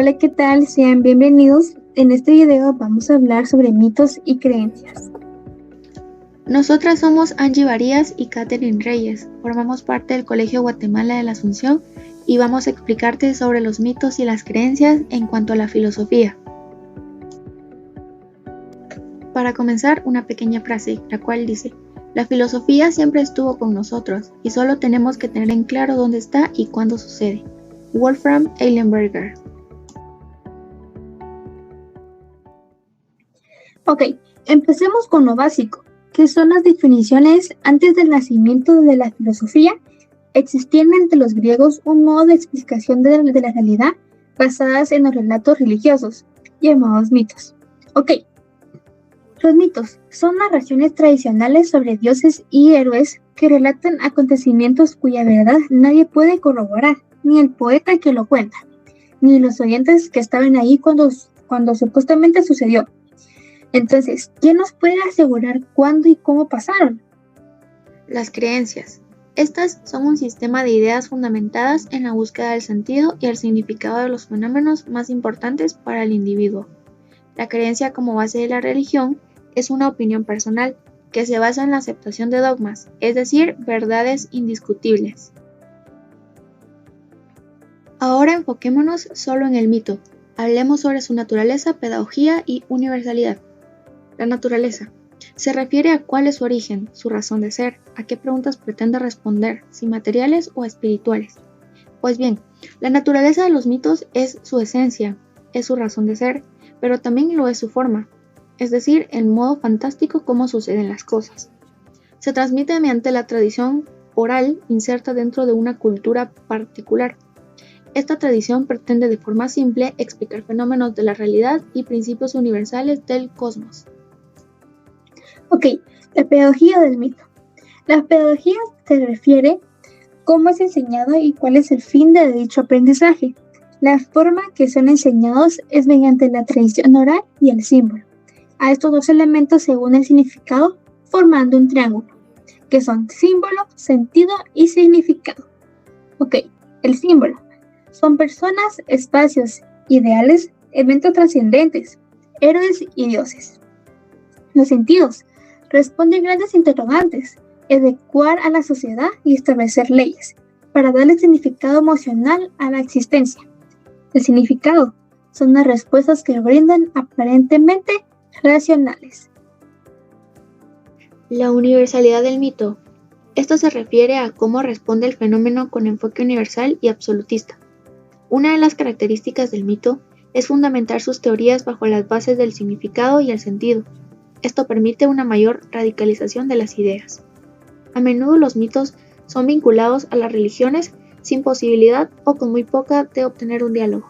Hola, ¿qué tal? Sean bienvenidos. En este video vamos a hablar sobre mitos y creencias. Nosotras somos Angie Varías y Catherine Reyes, formamos parte del Colegio Guatemala de la Asunción y vamos a explicarte sobre los mitos y las creencias en cuanto a la filosofía. Para comenzar, una pequeña frase, la cual dice: la filosofía siempre estuvo con nosotros y solo tenemos que tener en claro dónde está y cuándo sucede. Wolfram Eilenberger. Ok, empecemos con lo básico, que son las definiciones. Antes del nacimiento de la filosofía, existía entre los griegos un modo de explicación de la realidad basadas en los relatos religiosos, llamados mitos. Ok, los mitos son narraciones tradicionales sobre dioses y héroes que relatan acontecimientos cuya verdad nadie puede corroborar, ni el poeta que lo cuenta, ni los oyentes que estaban ahí cuando supuestamente sucedió. Entonces, ¿quién nos puede asegurar cuándo y cómo pasaron? Las creencias. Estas son un sistema de ideas fundamentadas en la búsqueda del sentido y el significado de los fenómenos más importantes para el individuo. La creencia como base de la religión es una opinión personal que se basa en la aceptación de dogmas, es decir, verdades indiscutibles. Ahora enfoquémonos solo en el mito. Hablemos sobre su naturaleza, pedagogía y universalidad. La naturaleza. Se refiere a cuál es su origen, su razón de ser, a qué preguntas pretende responder, si materiales o espirituales. Pues bien, la naturaleza de los mitos es su esencia, es su razón de ser, pero también lo es su forma, es decir, el modo fantástico como suceden las cosas. Se transmite mediante la tradición oral inserta dentro de una cultura particular. Esta tradición pretende de forma simple explicar fenómenos de la realidad y principios universales del cosmos. Ok, la pedagogía del mito. La pedagogía se refiere a cómo es enseñado y cuál es el fin de dicho aprendizaje. La forma que son enseñados es mediante la tradición oral y el símbolo. A estos dos elementos se une el significado formando un triángulo, que son símbolo, sentido y significado. Ok, el símbolo. Son personas, espacios, ideales, eventos trascendentes, héroes y dioses. Los sentidos. Responden grandes interrogantes, adecuar a la sociedad y establecer leyes, para darle significado emocional a la existencia. El significado son las respuestas que brindan aparentemente racionales. La universalidad del mito. Esto se refiere a cómo responde el fenómeno con enfoque universal y absolutista. Una de las características del mito es fundamentar sus teorías bajo las bases del significado y el sentido. Esto permite una mayor radicalización de las ideas. A menudo los mitos son vinculados a las religiones sin posibilidad o con muy poca de obtener un diálogo.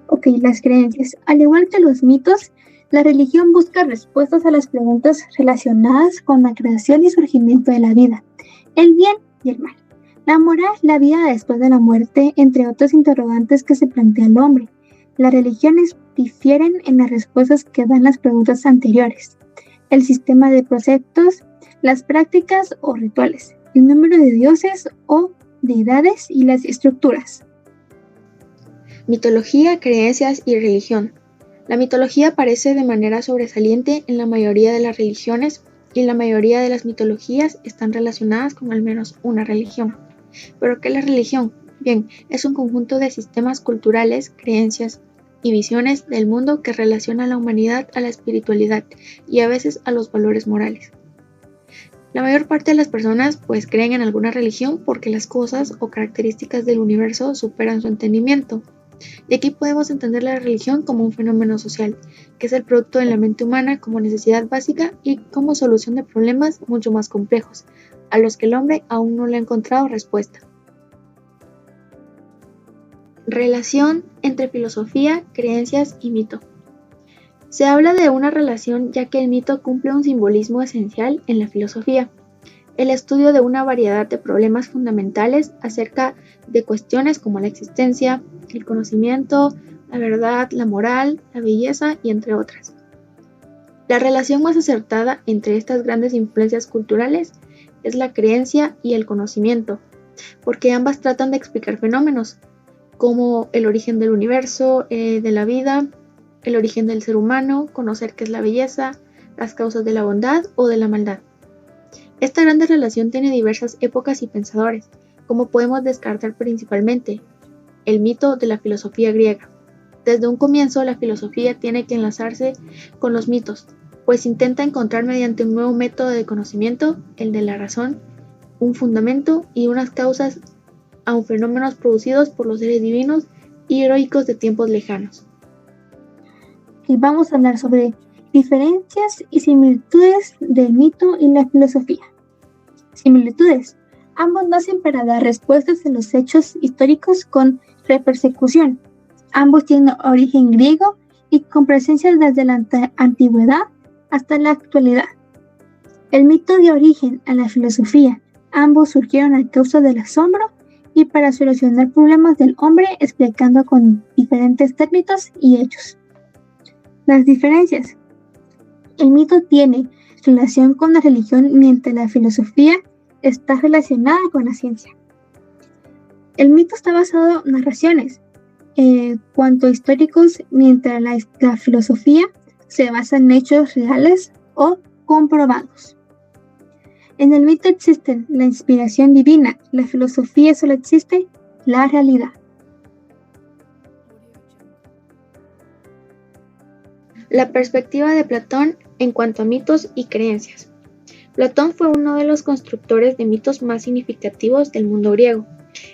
Ok, las creencias. Al igual que los mitos, la religión busca respuestas a las preguntas relacionadas con la creación y surgimiento de la vida, el bien y el mal, la moral, la vida después de la muerte, entre otros interrogantes que se plantea el hombre. Las religiones difieren en las respuestas que dan las preguntas anteriores, el sistema de preceptos, las prácticas o rituales, el número de dioses o deidades y las estructuras. Mitología, creencias y religión. La mitología aparece de manera sobresaliente en la mayoría de las religiones y la mayoría de las mitologías están relacionadas con al menos una religión. ¿Pero qué es la religión? Bien, es un conjunto de sistemas culturales, creencias y visiones del mundo que relaciona a la humanidad a la espiritualidad y a veces a los valores morales. La mayor parte de las personas pues creen en alguna religión porque las cosas o características del universo superan su entendimiento. Y aquí podemos entender la religión como un fenómeno social, que es el producto de la mente humana como necesidad básica y como solución de problemas mucho más complejos, a los que el hombre aún no le ha encontrado respuesta. Relación entre filosofía, creencias y mito. Se habla de una relación ya que el mito cumple un simbolismo esencial en la filosofía, el estudio de una variedad de problemas fundamentales acerca de cuestiones como la existencia, el conocimiento, la verdad, la moral, la belleza y entre otras. La relación más acertada entre estas grandes influencias culturales es la creencia y el conocimiento, porque ambas tratan de explicar fenómenos, como el origen del universo, de la vida, el origen del ser humano, conocer qué es la belleza, las causas de la bondad o de la maldad. Esta grande relación tiene diversas épocas y pensadores, como podemos descartar principalmente el mito de la filosofía griega. Desde un comienzo, la filosofía tiene que enlazarse con los mitos, pues intenta encontrar mediante un nuevo método de conocimiento, el de la razón, un fundamento y unas causas a un fenómenos producidos por los seres divinos y heroicos de tiempos lejanos. Y vamos a hablar sobre diferencias y similitudes del mito y la filosofía. Similitudes. Ambos nacen para dar respuestas a los hechos históricos con repersecución. Ambos tienen origen griego y con presencia desde la antigüedad hasta la actualidad. El mito dio origen a la filosofía. Ambos surgieron a causa del asombro y para solucionar problemas del hombre explicando con diferentes términos y hechos. Las diferencias. El mito tiene relación con la religión mientras la filosofía está relacionada con la ciencia. El mito está basado en narraciones, cuanto históricos, mientras la filosofía se basa en hechos reales o comprobados. En el mito existe la inspiración divina, la filosofía solo existe la realidad. La perspectiva de Platón en cuanto a mitos y creencias. Platón fue uno de los constructores de mitos más significativos del mundo griego.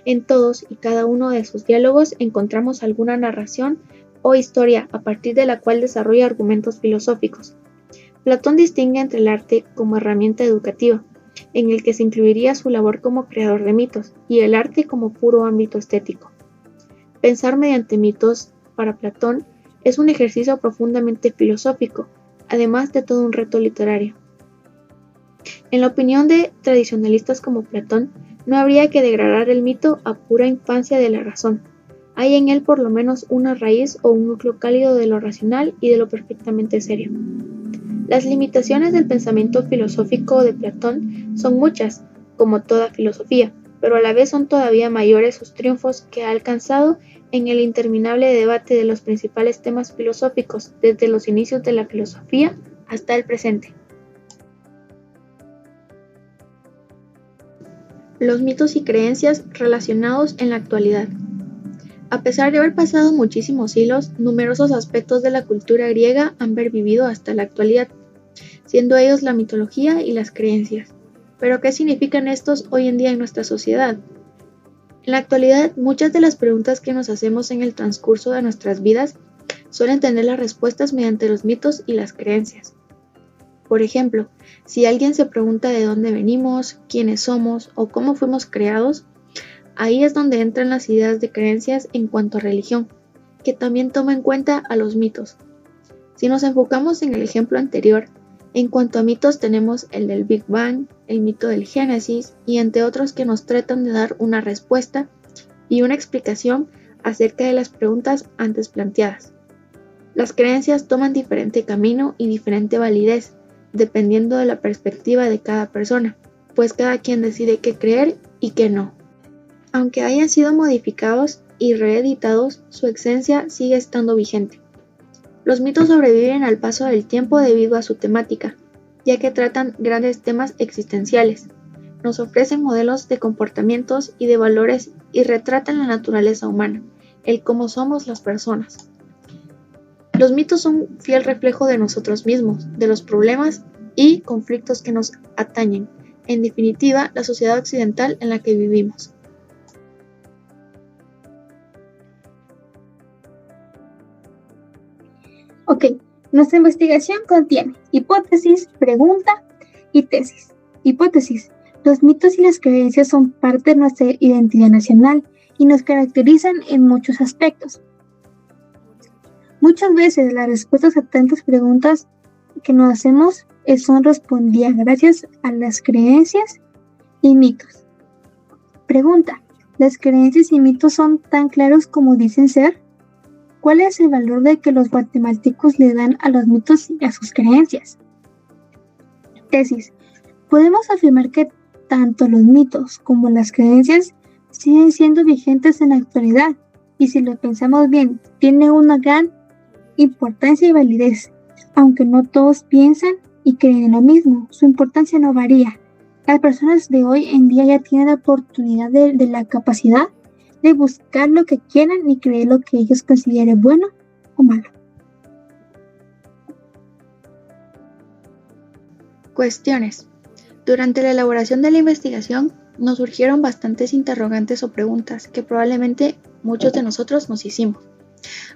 En todos y cada uno de sus diálogos encontramos alguna narración o historia a partir de la cual desarrolla argumentos filosóficos. Platón distingue entre el arte como herramienta educativa, en el que se incluiría su labor como creador de mitos, y el arte como puro ámbito estético. Pensar mediante mitos, para Platón, es un ejercicio profundamente filosófico, además de todo un reto literario. En la opinión de tradicionalistas como Platón, no habría que degradar el mito a pura infancia de la razón. Hay en él por lo menos una raíz o un núcleo cálido de lo racional y de lo perfectamente serio. Las limitaciones del pensamiento filosófico de Platón son muchas, como toda filosofía, pero a la vez son todavía mayores sus triunfos que ha alcanzado en el interminable debate de los principales temas filosóficos desde los inicios de la filosofía hasta el presente. Los mitos y creencias relacionados en la actualidad. A pesar de haber pasado muchísimos siglos, numerosos aspectos de la cultura griega han pervivido hasta la actualidad, siendo ellos la mitología y las creencias. ¿Pero qué significan estos hoy en día en nuestra sociedad? En la actualidad, muchas de las preguntas que nos hacemos en el transcurso de nuestras vidas suelen tener las respuestas mediante los mitos y las creencias. Por ejemplo, si alguien se pregunta de dónde venimos, quiénes somos o cómo fuimos creados, ahí es donde entran las ideas de creencias en cuanto a religión, que también toma en cuenta a los mitos. Si nos enfocamos en el ejemplo anterior, en cuanto a mitos tenemos el del Big Bang, el mito del Génesis y entre otros que nos tratan de dar una respuesta y una explicación acerca de las preguntas antes planteadas. Las creencias toman diferente camino y diferente validez, dependiendo de la perspectiva de cada persona, pues cada quien decide qué creer y qué no. Aunque hayan sido modificados y reeditados, su esencia sigue estando vigente. Los mitos sobreviven al paso del tiempo debido a su temática, ya que tratan grandes temas existenciales, nos ofrecen modelos de comportamientos y de valores y retratan la naturaleza humana, el cómo somos las personas. Los mitos son un fiel reflejo de nosotros mismos, de los problemas y conflictos que nos atañen, en definitiva, la sociedad occidental en la que vivimos. Ok, nuestra investigación contiene hipótesis, pregunta y tesis. Hipótesis. Los mitos y las creencias son parte de nuestra identidad nacional y nos caracterizan en muchos aspectos. Muchas veces las respuestas a tantas preguntas que nos hacemos son respondidas gracias a las creencias y mitos. Pregunta. ¿Las creencias y mitos son tan claros como dicen ser? ¿Cuál es el valor de que los guatemaltecos le dan a los mitos y a sus creencias? Tesis. Podemos afirmar que tanto los mitos como las creencias siguen siendo vigentes en la actualidad y si lo pensamos bien, tiene una gran importancia y validez. Aunque no todos piensan y creen en lo mismo, su importancia no varía. Las personas de hoy en día ya tienen la oportunidad de la capacidad de buscar lo que quieran y creer lo que ellos consideren bueno o malo. Cuestiones. Durante la elaboración de la investigación, nos surgieron bastantes interrogantes o preguntas que probablemente muchos de nosotros nos hicimos.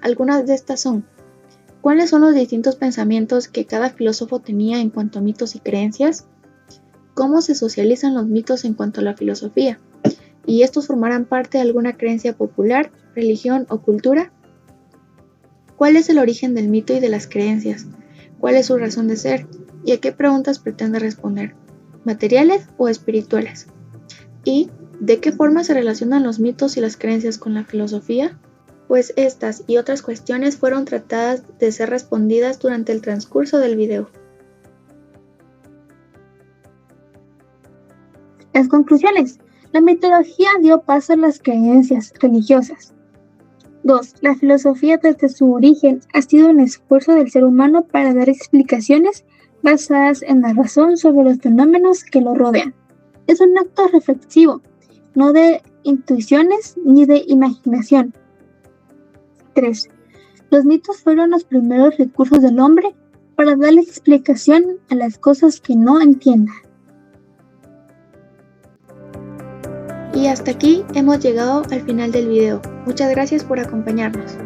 Algunas de estas son: ¿cuáles son los distintos pensamientos que cada filósofo tenía en cuanto a mitos y creencias? ¿Cómo se socializan los mitos en cuanto a la filosofía? ¿Y estos formarán parte de alguna creencia popular, religión o cultura? ¿Cuál es el origen del mito y de las creencias? ¿Cuál es su razón de ser? ¿Y a qué preguntas pretende responder? ¿Materiales o espirituales? ¿Y de qué forma se relacionan los mitos y las creencias con la filosofía? Pues estas y otras cuestiones fueron tratadas de ser respondidas durante el transcurso del video. Las conclusiones. La mitología dio paso a las creencias religiosas. 2. La filosofía desde su origen ha sido un esfuerzo del ser humano para dar explicaciones basadas en la razón sobre los fenómenos que lo rodean. Es un acto reflexivo, no de intuiciones ni de imaginación. 3. Los mitos fueron los primeros recursos del hombre para darle explicación a las cosas que no entienda. Y hasta aquí hemos llegado al final del video. Muchas gracias por acompañarnos.